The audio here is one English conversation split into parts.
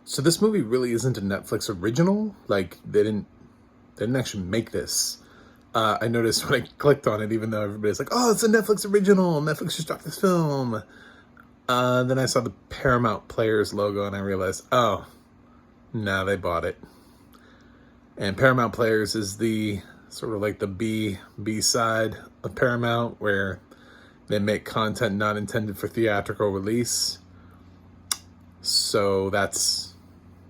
So this movie really isn't a Netflix original. Like they didn't actually make this. I noticed when I clicked on it, even though everybody's like, "Oh, it's a Netflix original. Netflix just dropped this film." Then I saw the Paramount Players logo and I realized, oh, no, they bought it. And Paramount Players is the sort of like the B side of Paramount, where they make content not intended for theatrical release. So that's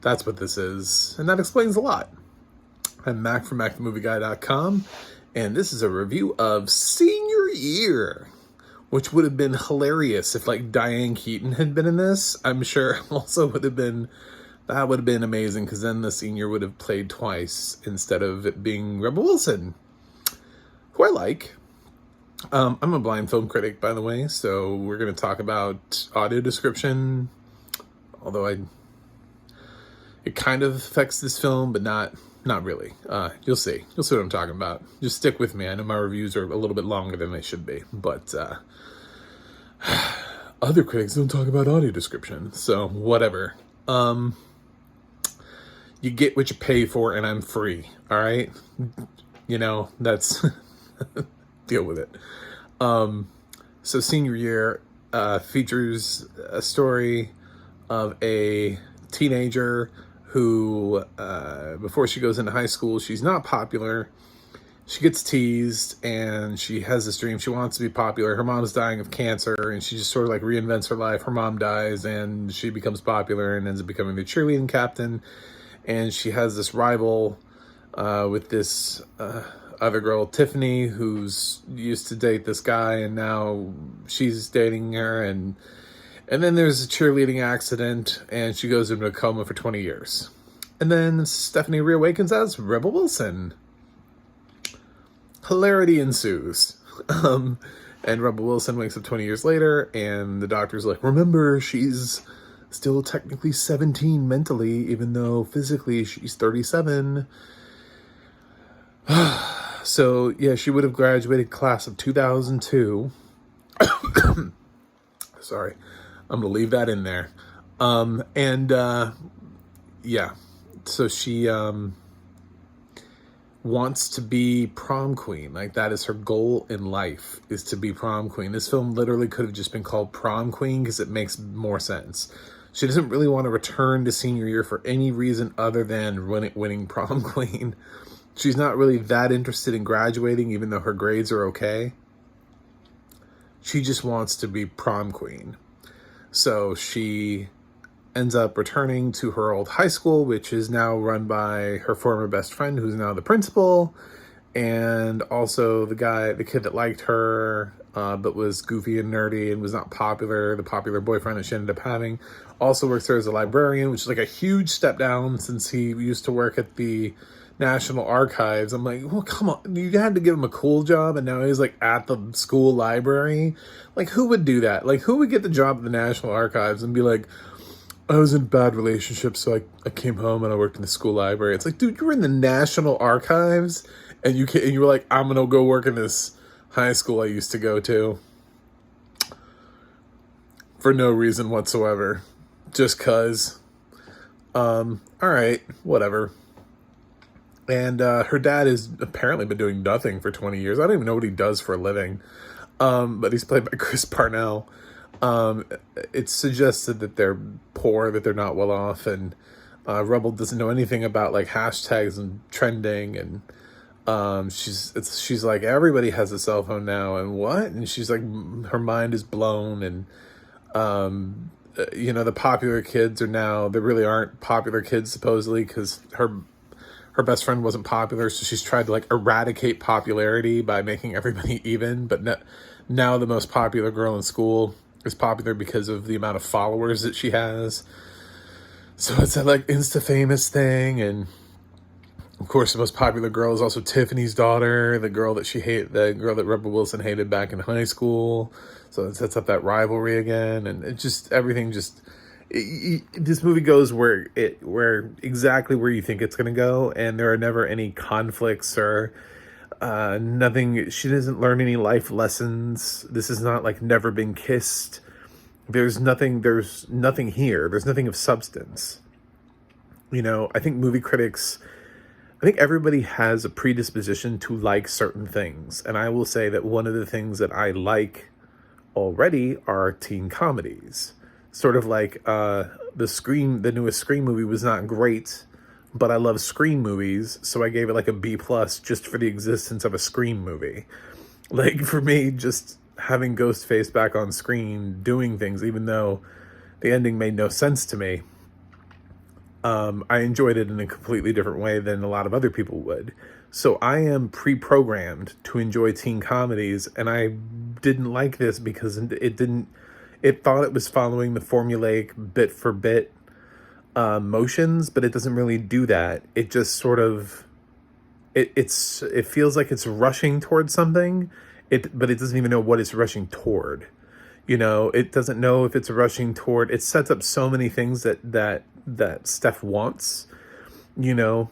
what this is, and that explains a lot. I'm Mac from MacTheMovieGuy.com, and this is a review of Senior Year, which would have been hilarious if like Diane Keaton had been in this. I'm sure also would have been amazing, because then the senior would have played twice instead of it being Rebel Wilson, who I like. I'm a blind film critic, by the way, so we're going to talk about audio description, although it kind of affects this film, but not really. You'll see what I'm talking about. Just stick with me. I know my reviews are a little bit longer than they should be, but other critics don't talk about audio description, so whatever. You get what you pay for, and I'm free. All right, that's deal with it. So Senior Year features a story of a teenager who, before she goes into high school, she's not popular. She gets teased, and she has this dream. She wants to be popular. Her mom's dying of cancer, and she just sort of like reinvents her life. Her mom dies, and she becomes popular and ends up becoming the cheerleading captain. And she has this rival with this other girl, Tiffany, who's used to date this guy, and now she's dating her. And then there's a cheerleading accident, and she goes into a coma for 20 years. And then Stephanie reawakens as Rebel Wilson. Hilarity ensues. And Rebel Wilson wakes up 20 years later, and the doctor's like, remember, she's still technically 17 mentally, even though physically she's 37. So, yeah, she would have graduated class of 2002. Sorry. I'm going to leave that in there. Yeah. So she wants to be prom queen. Like, that is her goal in life, is to be prom queen. This film literally could have just been called Prom Queen, because it makes more sense. She doesn't really want to return to senior year for any reason other than winning prom queen. She's not really that interested in graduating, even though her grades are okay. She just wants to be prom queen. So she ends up returning to her old high school, which is now run by her former best friend, who's now the principal, and also the kid that liked her, but was goofy and nerdy and was not popular, the popular boyfriend that she ended up having, also works there as a librarian, which is like a huge step down since he used to work at the National Archives. I'm like, well, come on, you had to give him a cool job, and now he's like at the school library. Like, who would do that? Like, who would get the job at the National Archives and be like, I was in a bad relationship, so I came home and I worked in the school library. It's like, dude, you were in the National Archives, and you were like, I'm gonna go work in this high school I used to go to for no reason whatsoever, just cause. All right, whatever. And her dad has apparently been doing nothing for 20 years. I don't even know what he does for a living, but he's played by Chris Parnell. It's suggested that they're poor, that they're not well off, and Rebel doesn't know anything about like hashtags and trending, and she's like, everybody has a cell phone now, and what? And she's like, her mind is blown, and the popular kids they really aren't popular kids, supposedly, because her best friend wasn't popular, so she's tried to like eradicate popularity by making everybody even. But now the most popular girl in school is popular because of the amount of followers that she has. So it's that like Insta famous thing, and of course the most popular girl is also Tiffany's daughter, the girl that Rebel Wilson hated back in high school. So it sets up that rivalry again, and this movie goes where exactly where you think it's going to go, and there are never any conflicts or nothing. She doesn't learn any life lessons. This is not like Never Been Kissed. There's nothing here. There's nothing of substance. I think movie critics, I think everybody has a predisposition to like certain things. And I will say that one of the things that I like already are teen comedies. Sort of like the newest Scream movie was not great, but I love Scream movies, so I gave it like a B plus just for the existence of a Scream movie. Like for me, just having Ghostface back on screen doing things, even though the ending made no sense to me, I enjoyed it in a completely different way than a lot of other people would. So I am pre-programmed to enjoy teen comedies, and I didn't like this because it didn't. It thought it was following the formulaic bit for bit motions, but it doesn't really do that. It just sort of it feels like it's rushing towards something, but it doesn't even know what it's rushing toward. It doesn't know if it's rushing toward. It sets up so many things that Steph wants. You know,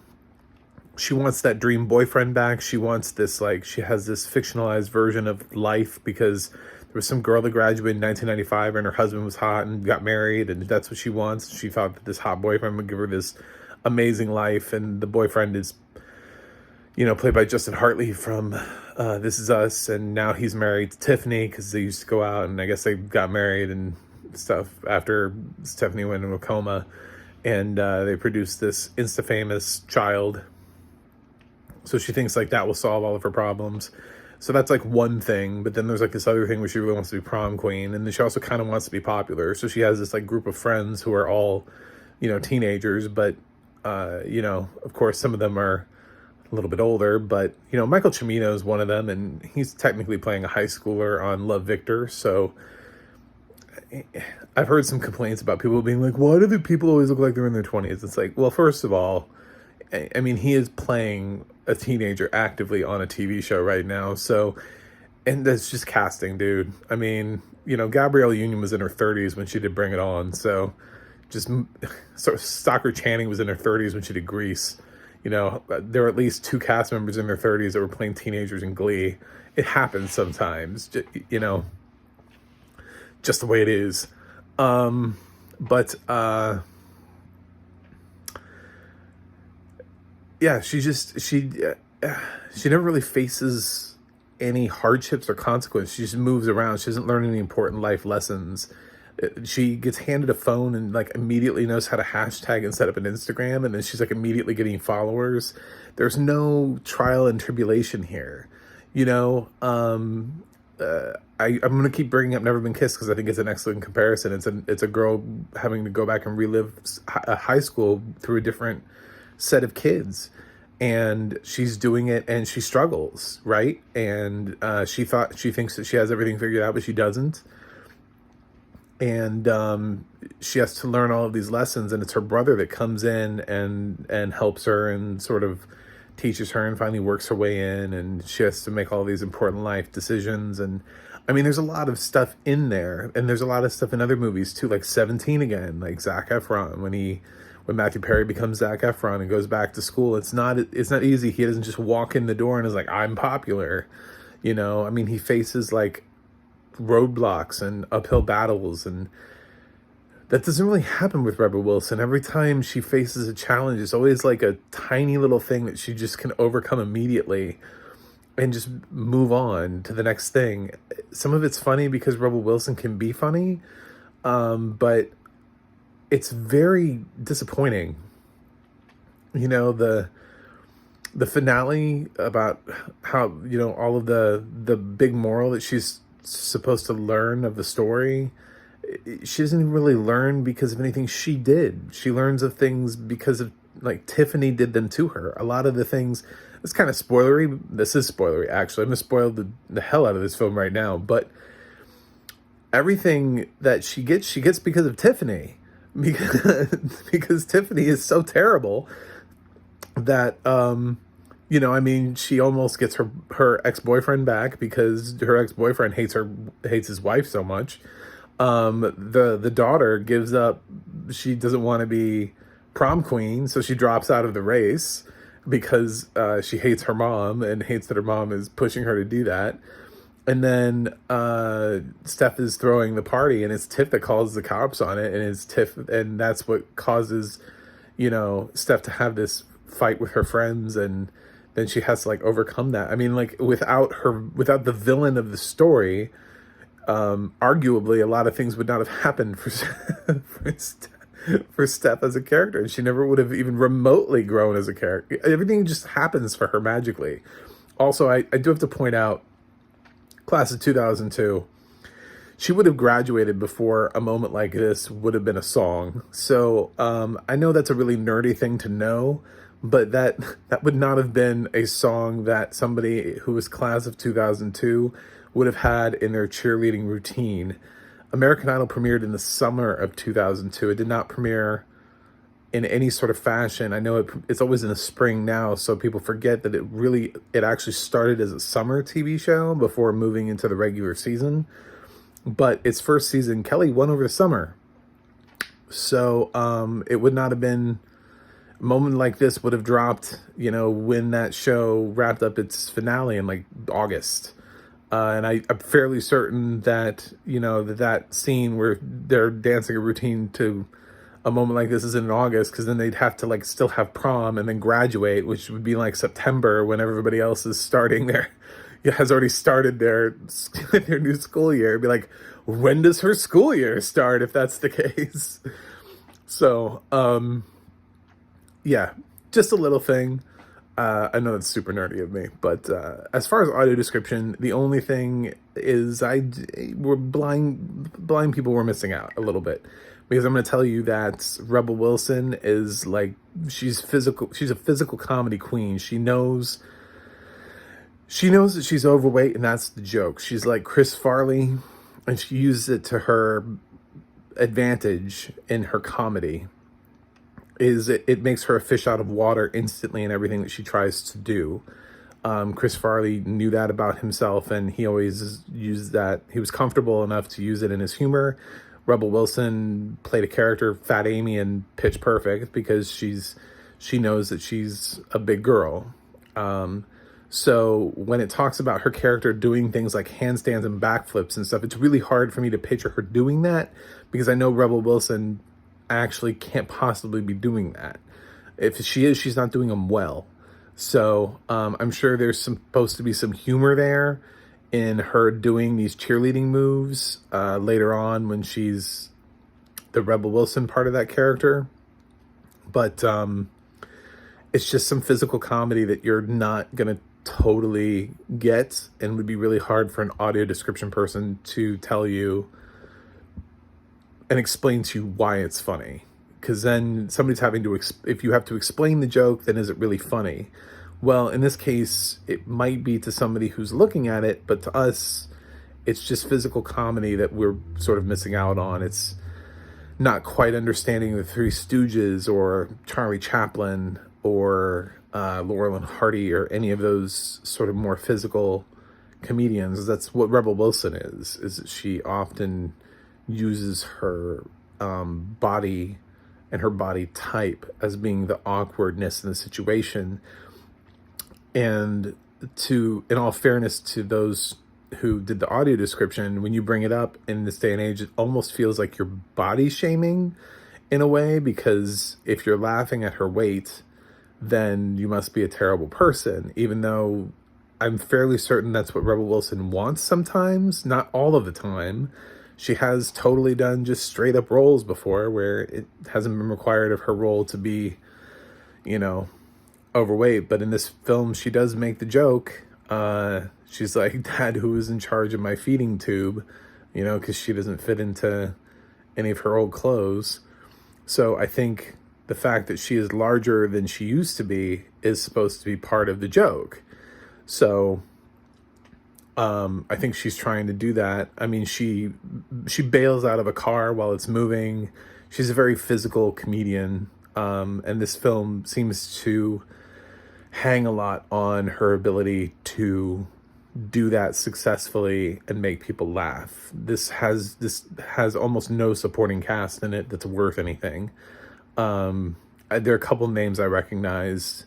she wants that dream boyfriend back. She wants this, like, she has this fictionalized version of life because there was some girl that graduated in 1995 and her husband was hot and got married, and that's what she wants. She thought that this hot boyfriend would give her this amazing life, and the boyfriend is, played by Justin Hartley from This Is Us, and now he's married to Tiffany because they used to go out, and I guess they got married and stuff after Stephanie went into a coma, and they produced this insta-famous child. So she thinks like that will solve all of her problems. So that's like one thing, but then there's like this other thing where she really wants to be prom queen, and then she also kind of wants to be popular. So she has this like group of friends who are all, teenagers, but of course some of them are a little bit older, but Michael Cimino is one of them, and he's technically playing a high schooler on Love, Victor. So I've heard some complaints about people being like, why do the people always look like they're in their 20s? It's like, well, first of all, I mean, he is playing a teenager actively on a TV show right now. So, and that's just casting, dude. I mean, Gabrielle Union was in her 30s when she did Bring It On. So Stockard Channing was in her 30s when she did Grease. There were at least 2 cast members in their 30s that were playing teenagers in Glee. It happens sometimes, just the way it is. But yeah, she never really faces any hardships or consequences. She just moves around. She doesn't learn any important life lessons. She gets handed a phone and like immediately knows how to hashtag and set up an Instagram, and then she's like immediately getting followers. There's no trial and tribulation here. I'm going to keep bringing up Never Been Kissed because I think it's an excellent comparison. It's a girl having to go back and relive high school through a different set of kids, and she's doing it and she struggles, right? And she thinks that she has everything figured out, but she doesn't. And she has to learn all of these lessons, and it's her brother that comes in and helps her and sort of teaches her and finally works her way in, and she has to make all these important life decisions. And I mean, there's a lot of stuff in there, and there's a lot of stuff in other movies too, like 17 again, like Zac Efron, when Matthew Perry becomes Zac Efron and goes back to school. It's not easy. He doesn't just walk in the door and is like, I'm popular. I mean, he faces like roadblocks and uphill battles, and that doesn't really happen with Rebel Wilson. Every time she faces a challenge, it's always like a tiny little thing that she just can overcome immediately and just move on to the next thing. Some of it's funny because Rebel Wilson can be funny, but it's very disappointing. The finale about how, all of the big moral that she's supposed to learn of the story, she doesn't even really learn because of anything she did. She learns of things because of, like, Tiffany did them to her. A lot of the things, it's kind of spoilery. This is spoilery, actually. I'm going to spoil the hell out of this film right now. But everything that she gets because of Tiffany. Because Tiffany is so terrible that, I mean, she almost gets her ex-boyfriend back because her ex-boyfriend hates his wife so much. The daughter gives up. She doesn't want to be prom queen, so she drops out of the race because she hates her mom and hates that her mom is pushing her to do that. And then Steph is throwing the party, and it's Tiff that calls the cops on it, and it's Tiff, and that's what causes, Steph to have this fight with her friends, and then she has to like overcome that. I mean, like without the villain of the story, arguably a lot of things would not have happened for for Steph as a character, and she never would have even remotely grown as a character. Everything just happens for her magically. Also, I do have to point out, class of 2002, she would have graduated before A Moment Like This would have been a song. So I know that's a really nerdy thing to know, but that would not have been a song that somebody who was class of 2002 would have had in their cheerleading routine. American Idol premiered in the summer of 2002. It did not premiere in any sort of fashion. I know it's always in the spring now, so people forget that it actually started as a summer TV show before moving into the regular season. But its first season, Kelly won over the summer. So it would not have been A Moment Like This would have dropped, when that show wrapped up its finale in like August. And I'm fairly certain that, that scene where they're dancing a routine to A Moment Like This is in August, because then they'd have to like still have prom and then graduate, which would be like September when everybody else is has already started their new school year. It'd be like, when does her school year start if that's the case? So, yeah, just a little thing. I know that's super nerdy of me, but as far as audio description, the only thing is blind people were missing out a little bit, because I'm going to tell you that Rebel Wilson is like, she's a physical comedy queen. She knows that she's overweight, and that's the joke. She's like Chris Farley, and she uses it to her advantage in her comedy. It makes her a fish out of water instantly in everything that she tries to do. Chris Farley knew that about himself, and he always used that. He was comfortable enough to use it in his humor. Rebel Wilson played a character, Fat Amy, in Pitch Perfect, because she knows that she's a big girl. So when it talks about her character doing things like handstands and backflips and stuff, it's really hard for me to picture her doing that, because I know Rebel Wilson actually can't possibly be doing that. If she is, she's not doing them well. So I'm sure there's supposed to be some humor there in her doing these cheerleading moves later on when she's the Rebel Wilson part of that character. But it's just some physical comedy that you're not going to totally get, and would be really hard for an audio description person to tell you and explain to you why it's funny. Because then somebody's having to, if you have to explain the joke, then is it really funny? Well, in this case, it might be to somebody who's looking at it, but to us, it's just physical comedy that we're sort of missing out on. It's not quite understanding the Three Stooges or Charlie Chaplin or Laurel and Hardy or any of those sort of more physical comedians. That's what Rebel Wilson is that she often uses her body and her body type as being the awkwardness in the situation. And in all fairness to those who did the audio description, when you bring it up in this day and age, it almost feels like you're body shaming in a way, because if you're laughing at her weight, then you must be a terrible person, even though I'm fairly certain that's what Rebel Wilson wants sometimes, not all of the time. She has totally done just straight up roles before where it hasn't been required of her role to be, overweight. But in this film, she does make the joke. She's like, Dad, who is in charge of my feeding tube? Because she doesn't fit into any of her old clothes. So I think the fact that she is larger than she used to be is supposed to be part of the joke. So I think she's trying to do that. I mean, she bails out of a car while it's moving. She's a very physical comedian. And this film seems to hang a lot on her ability to do that successfully and make people laugh. This has almost no supporting cast in it that's worth anything. There are a couple names I recognize.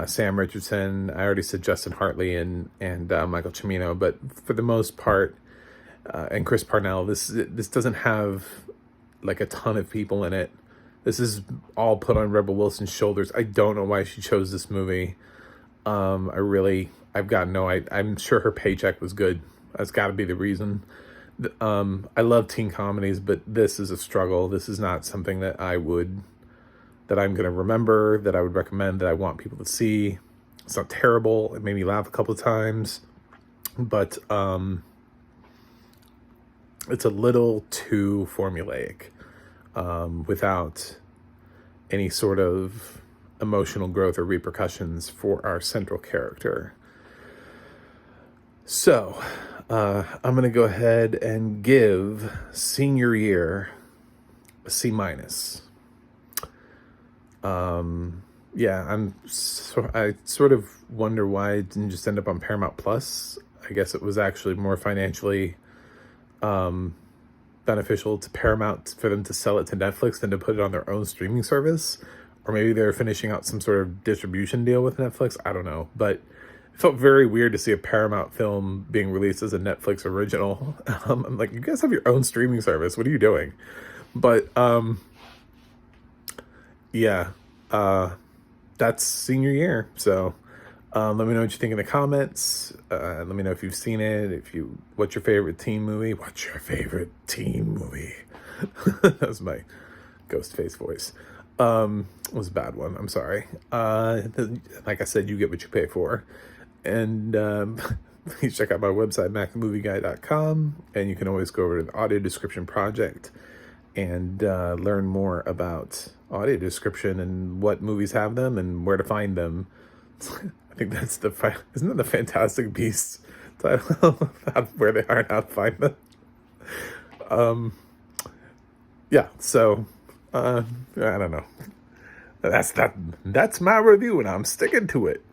Sam Richardson, I already said Justin Hartley and Michael Cimino, but for the most part, and Chris Parnell, this doesn't have like a ton of people in it. This is all put on Rebel Wilson's shoulders. I don't know why she chose this movie. I've got no idea. I'm sure her paycheck was good. That's got to be the reason. I love teen comedies, but this is a struggle. This is not something that I'm going to remember, that I would recommend, that I want people to see. It's not terrible. It made me laugh a couple of times, but it's a little too formulaic, without any sort of emotional growth or repercussions for our central character. So, I'm going to go ahead and give Senior Year a C-. Yeah, I sort of wonder why it didn't just end up on Paramount Plus. I guess it was actually more financially beneficial to Paramount for them to sell it to Netflix than to put it on their own streaming service. Or maybe they're finishing out some sort of distribution deal with Netflix. I don't know. But it felt very weird to see a Paramount film being released as a Netflix original. I'm like, you guys have your own streaming service. What are you doing? But yeah, that's Senior Year. So let me know what you think in the comments. Let me know if you've seen it. What's your favorite teen movie? What's your favorite teen movie? That's my ghost face voice. It was a bad one. I'm sorry. Like I said, you get what you pay for. And please check out my website, movieguy.com. And you can always go over to the audio description project and learn more about audio description and what movies have them and where to find them. I think that's isn't that the Fantastic Beasts title? Where they are and how to find them. Yeah, so I don't know. That's my review, and I'm sticking to it.